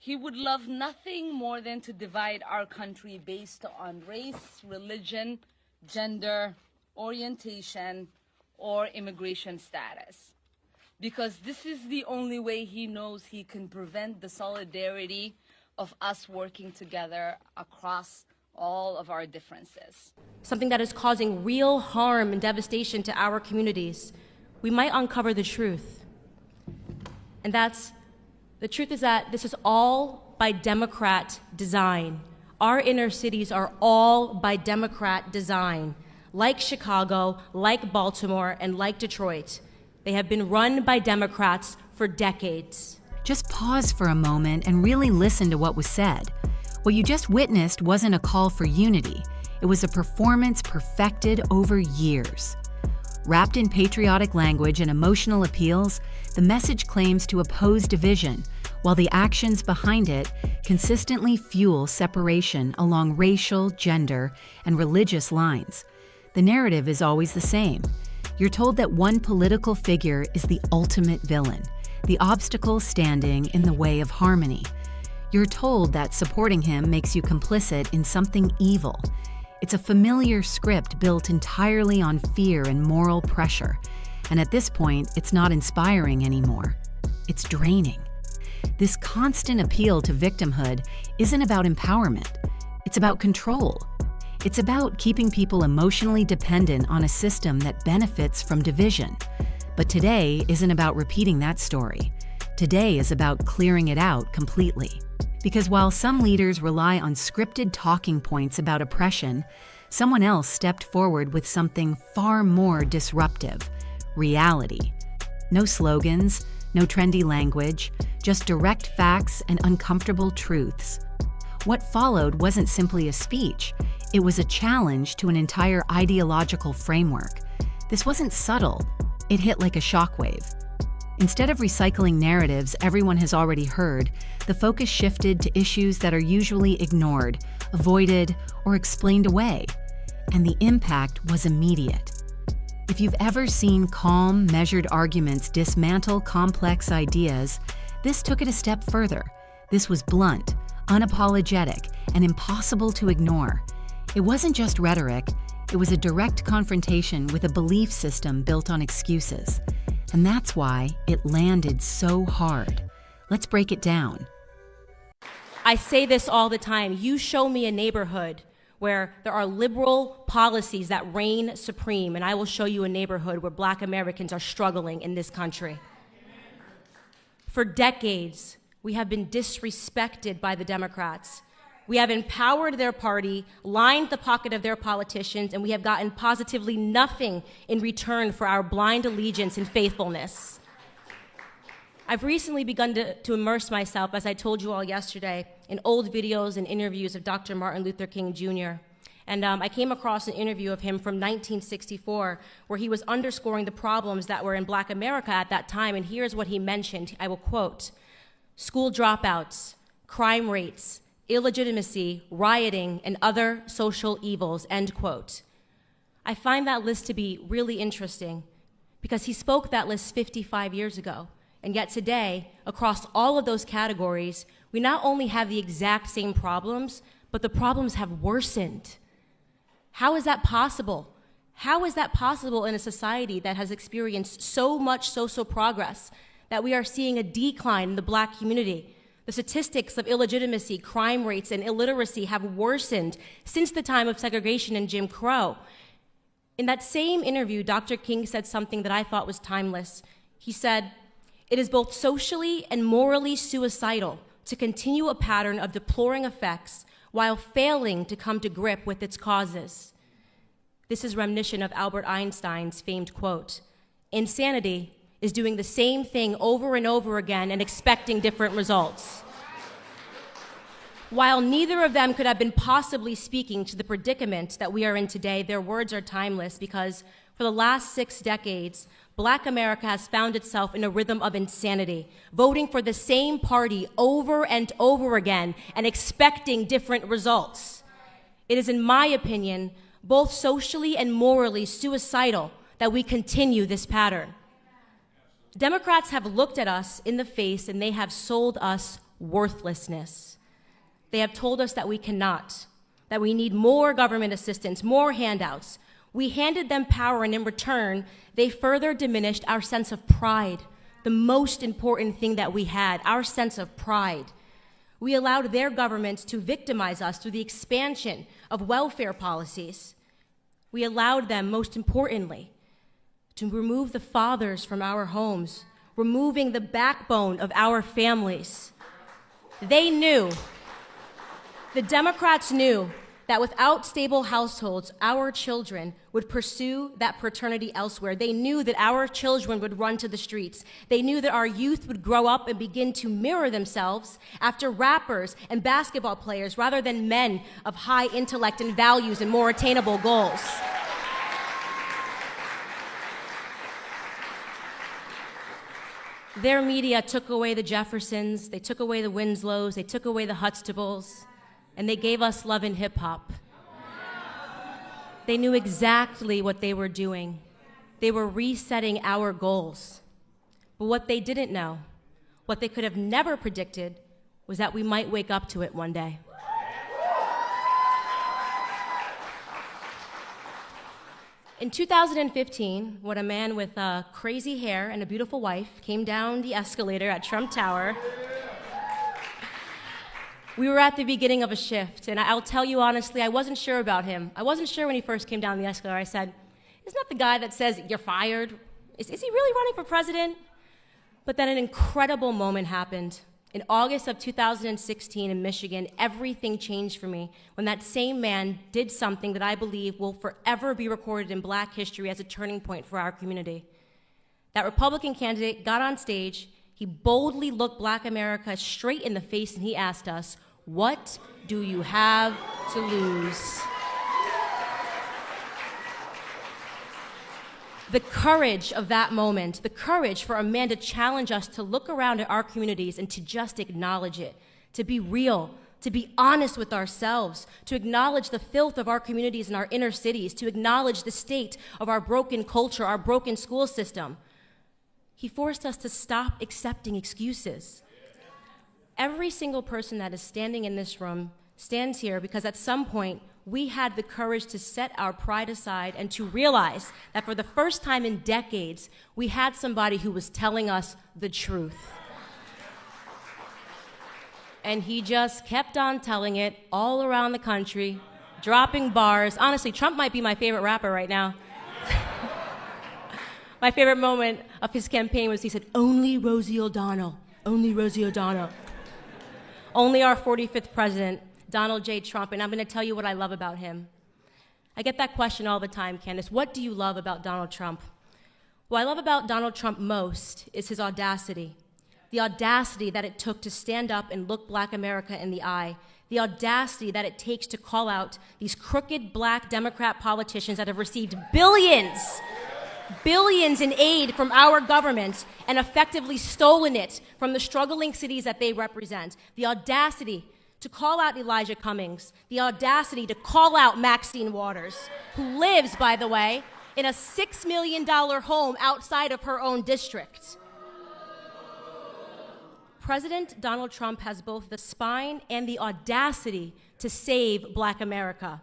He would love nothing more than to divide our country based on race, religion, gender, orientation, or immigration status. Because this is the only way he knows he can prevent the solidarity of us working together across all of our differences. Something that is causing real harm and devastation to our communities, we might uncover the truth. And the truth is that this is all by Democrat design. Our inner cities are all by Democrat design. Like Chicago, like Baltimore, and like Detroit, they have been run by Democrats for decades. Just pause for a moment and really listen to what was said. What you just witnessed wasn't a call for unity. It was a performance perfected over years. Wrapped in patriotic language and emotional appeals, the message claims to oppose division, while the actions behind it consistently fuel separation along racial, gender, and religious lines. The narrative is always the same. You're told that one political figure is the ultimate villain, the obstacle standing in the way of harmony. You're told that supporting him makes you complicit in something evil. It's a familiar script built entirely on fear and moral pressure. And at this point, it's not inspiring anymore. It's draining. This constant appeal to victimhood isn't about empowerment. It's about control. It's about keeping people emotionally dependent on a system that benefits from division. But today isn't about repeating that story. Today is about clearing it out completely. Because while some leaders rely on scripted talking points about oppression, someone else stepped forward with something far more disruptive: reality. No slogans, no trendy language, just direct facts and uncomfortable truths. What followed wasn't simply a speech, it was a challenge to an entire ideological framework. This wasn't subtle, it hit like a shockwave. Instead of recycling narratives everyone has already heard, the focus shifted to issues that are usually ignored, avoided, or explained away. And the impact was immediate. If you've ever seen calm, measured arguments dismantle complex ideas, this took it a step further. This was blunt, unapologetic, and impossible to ignore. It wasn't just rhetoric, it was a direct confrontation with a belief system built on excuses. And that's why it landed so hard. Let's break it down. I say this all the time. You show me a neighborhood where there are liberal policies that reign supreme, and I will show you a neighborhood where Black Americans are struggling in this country. For decades, we have been disrespected by the Democrats. We have empowered their party, lined the pocket of their politicians, and we have gotten positively nothing in return for our blind allegiance and faithfulness. I've recently begun to immerse myself, as I told you all yesterday, in old videos and interviews of Dr. Martin Luther King Jr. And I came across an interview of him from 1964 where he was underscoring the problems that were in Black America at that time, and here's what he mentioned. I will quote: school dropouts, crime rates, illegitimacy, rioting, and other social evils, end quote. I find that list to be really interesting because he spoke that list 55 years ago. And yet today, across all of those categories, we not only have the exact same problems, but the problems have worsened. How is that possible? How is that possible in a society that has experienced so much social progress that we are seeing a decline in the Black community? The statistics of illegitimacy, crime rates, and illiteracy have worsened since the time of segregation and Jim Crow. In that same interview, Dr. King said something that I thought was timeless. He said, "It is both socially and morally suicidal to continue a pattern of deploring effects while failing to come to grip with its causes." This is reminiscent of Albert Einstein's famed quote, "Insanity is doing the same thing over and over again and expecting different results." While neither of them could have been possibly speaking to the predicament that we are in today, their words are timeless because for the last 6 decades, Black America has found itself in a rhythm of insanity, voting for the same party over and over again and expecting different results. It is, in my opinion, both socially and morally suicidal that we continue this pattern. Democrats have looked at us in the face and they have sold us worthlessness. They have told us that we cannot, that we need more government assistance, more handouts. We handed them power, and in return, they further diminished our sense of pride, the most important thing that we had, our sense of pride. We allowed their governments to victimize us through the expansion of welfare policies. We allowed them, most importantly, to remove the fathers from our homes, removing the backbone of our families. They knew, the Democrats knew, that without stable households, our children would pursue that paternity elsewhere. They knew that our children would run to the streets. They knew that our youth would grow up and begin to mirror themselves after rappers and basketball players rather than men of high intellect and values and more attainable goals. Their media took away the Jeffersons, they took away the Winslows, they took away the Huxtables, and they gave us love and hip hop. They knew exactly what they were doing. They were resetting our goals. But what they didn't know, what they could have never predicted, was that we might wake up to it one day. In 2015, when a man with crazy hair and a beautiful wife came down the escalator at Trump Tower, we were at the beginning of a shift, and I'll tell you honestly, I wasn't sure about him. I wasn't sure when he first came down the escalator. I said, isn't that the guy that says, you're fired? Is he really running for president? But then an incredible moment happened. In August of 2016 in Michigan, everything changed for me when that same man did something that I believe will forever be recorded in Black history as a turning point for our community. That Republican candidate got on stage, he boldly looked Black America straight in the face, and he asked us, what do you have to lose? The courage of that moment, the courage for a man to challenge us to look around at our communities and to just acknowledge it, to be real, to be honest with ourselves, to acknowledge the filth of our communities and our inner cities, to acknowledge the state of our broken culture, our broken school system. He forced us to stop accepting excuses. Every single person that is standing in this room stands here because at some point we had the courage to set our pride aside and to realize that for the first time in decades, we had somebody who was telling us the truth. And he just kept on telling it all around the country, dropping bars. Honestly, Trump might be my favorite rapper right now. My favorite moment of his campaign was he said, only Rosie O'Donnell, only Rosie O'Donnell. Only our 45th president, Donald J. Trump, and I'm going to tell you what I love about him. I get that question all the time, Candace. What do you love about Donald Trump? What I love about Donald Trump most is his audacity. The audacity that it took to stand up and look Black America in the eye. The audacity that it takes to call out these crooked Black Democrat politicians that have received billions in aid from our government and effectively stolen it from the struggling cities that they represent. The audacity to call out Elijah Cummings, the audacity to call out Maxine Waters, who lives, by the way, in a $6 million home outside of her own district. President Donald Trump has both the spine and the audacity to save Black America.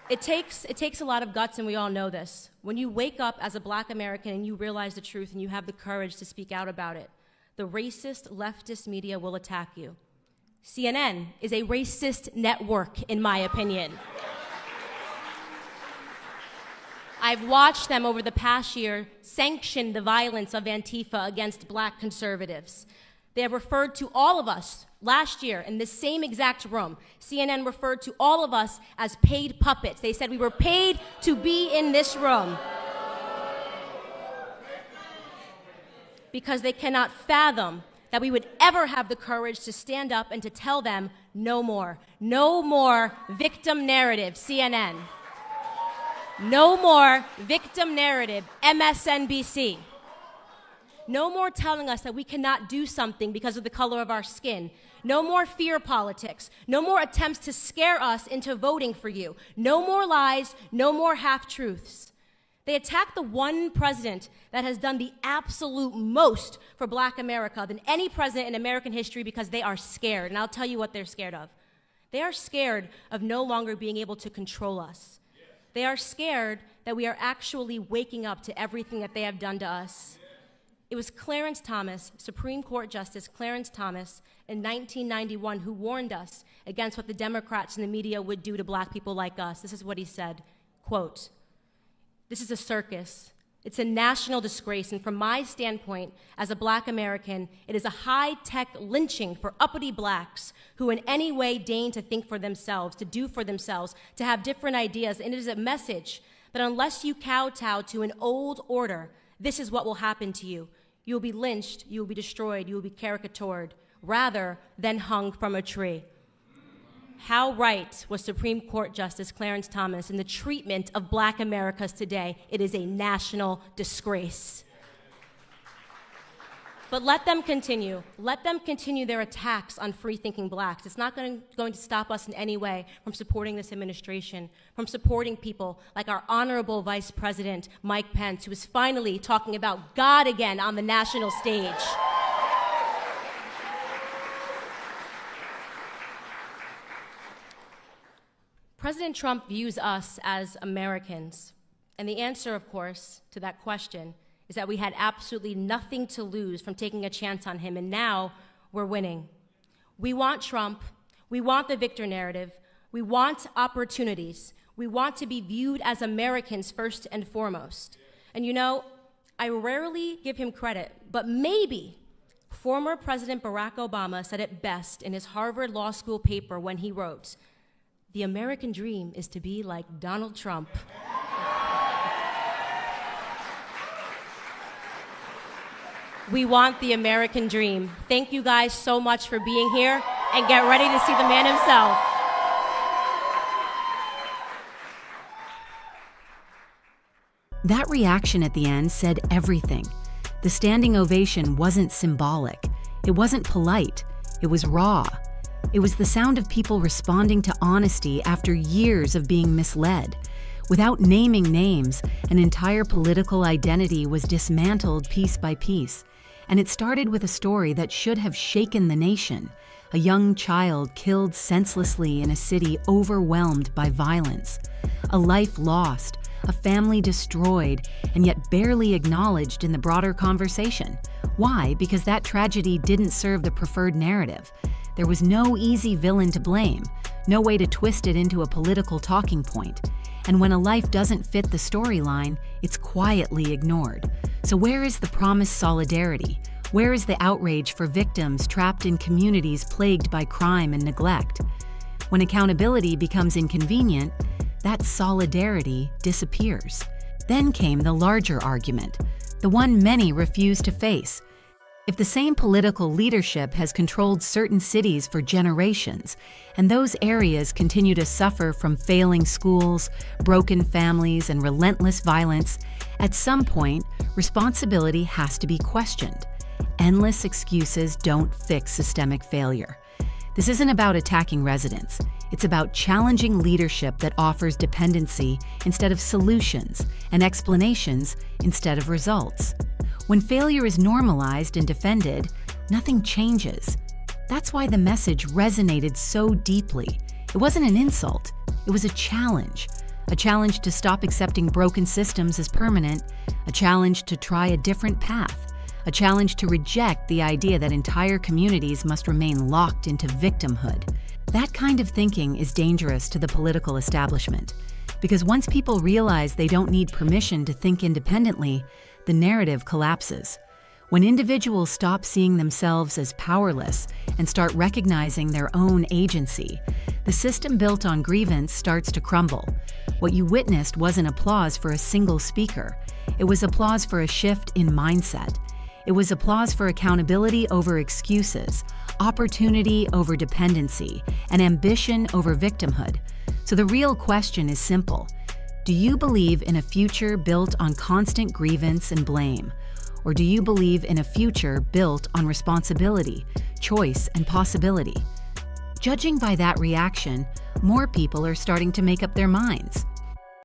It takes a lot of guts, and we all know this. When you wake up as a Black American and you realize the truth and you have the courage to speak out about it, the racist leftist media will attack you. CNN is a racist network, in my opinion. I've watched them over the past year sanction the violence of Antifa against Black conservatives. They have referred to all of us last year in the same exact room. CNN referred to all of us as paid puppets. They said we were paid to be in this room because they cannot fathom that we would ever have the courage to stand up and to tell them no more. No more victim narrative, CNN. No more victim narrative, MSNBC. No more telling us that we cannot do something because of the color of our skin. No more fear politics. No more attempts to scare us into voting for you. No more lies, no more half-truths. They attack the one president that has done the absolute most for Black America than any president in American history because they are scared. And I'll tell you what they're scared of. They are scared of no longer being able to control us. They are scared that we are actually waking up to everything that they have done to us. It was Clarence Thomas, Supreme Court Justice Clarence Thomas, in 1991 who warned us against what the Democrats and the media would do to Black people like us. This is what he said, quote, "This is a circus. It's a national disgrace, and from my standpoint as a Black American, it is a high-tech lynching for uppity Blacks who in any way deign to think for themselves, to do for themselves, to have different ideas, and it is a message that unless you kowtow to an old order, this is what will happen to you. You will be lynched, you will be destroyed, you will be caricatured, rather than hung from a tree." How right was Supreme Court Justice Clarence Thomas in the treatment of Black Americans today? It is a national disgrace. But let them continue. Let them continue their attacks on free-thinking Blacks. It's not going to stop us in any way from supporting this administration, from supporting people like our honorable Vice President, Mike Pence, who is finally talking about God again on the national stage. President Trump views us as Americans. And the answer, of course, to that question is that we had absolutely nothing to lose from taking a chance on him, and now we're winning. We want Trump. We want the victor narrative. We want opportunities. We want to be viewed as Americans first and foremost. And you know, I rarely give him credit, but maybe former President Barack Obama said it best in his Harvard Law School paper when he wrote, "The American dream is to be like Donald Trump." We want the American dream. Thank you guys so much for being here, and get ready to see the man himself. That reaction at the end said everything. The standing ovation wasn't symbolic. It wasn't polite. It was raw. It was the sound of people responding to honesty after years of being misled. Without naming names, an entire political identity was dismantled piece by piece. And it started with a story that should have shaken the nation. A young child killed senselessly in a city overwhelmed by violence. A life lost, a family destroyed, and yet barely acknowledged in the broader conversation. Why? Because that tragedy didn't serve the preferred narrative. There was no easy villain to blame, no way to twist it into a political talking point. And when a life doesn't fit the storyline, it's quietly ignored. So where is the promised solidarity? Where is the outrage for victims trapped in communities plagued by crime and neglect? When accountability becomes inconvenient, that solidarity disappears. Then came the larger argument, the one many refuse to face. If the same political leadership has controlled certain cities for generations, and those areas continue to suffer from failing schools, broken families, and relentless violence, at some point, responsibility has to be questioned. Endless excuses don't fix systemic failure. This isn't about attacking residents. It's about challenging leadership that offers dependency instead of solutions, and explanations instead of results. When failure is normalized and defended, nothing changes. That's why the message resonated so deeply. It wasn't an insult, it was a challenge to stop accepting broken systems as permanent, a challenge to try a different path, a challenge to reject the idea that entire communities must remain locked into victimhood. That kind of thinking is dangerous to the political establishment, because once people realize they don't need permission to think independently, the narrative collapses. When individuals stop seeing themselves as powerless and start recognizing their own agency, the system built on grievance starts to crumble. What you witnessed wasn't applause for a single speaker. It was applause for a shift in mindset. It was applause for accountability over excuses, opportunity over dependency, and ambition over victimhood. So the real question is simple. Do you believe in a future built on constant grievance and blame? Or do you believe in a future built on responsibility, choice, and possibility? Judging by that reaction, more people are starting to make up their minds.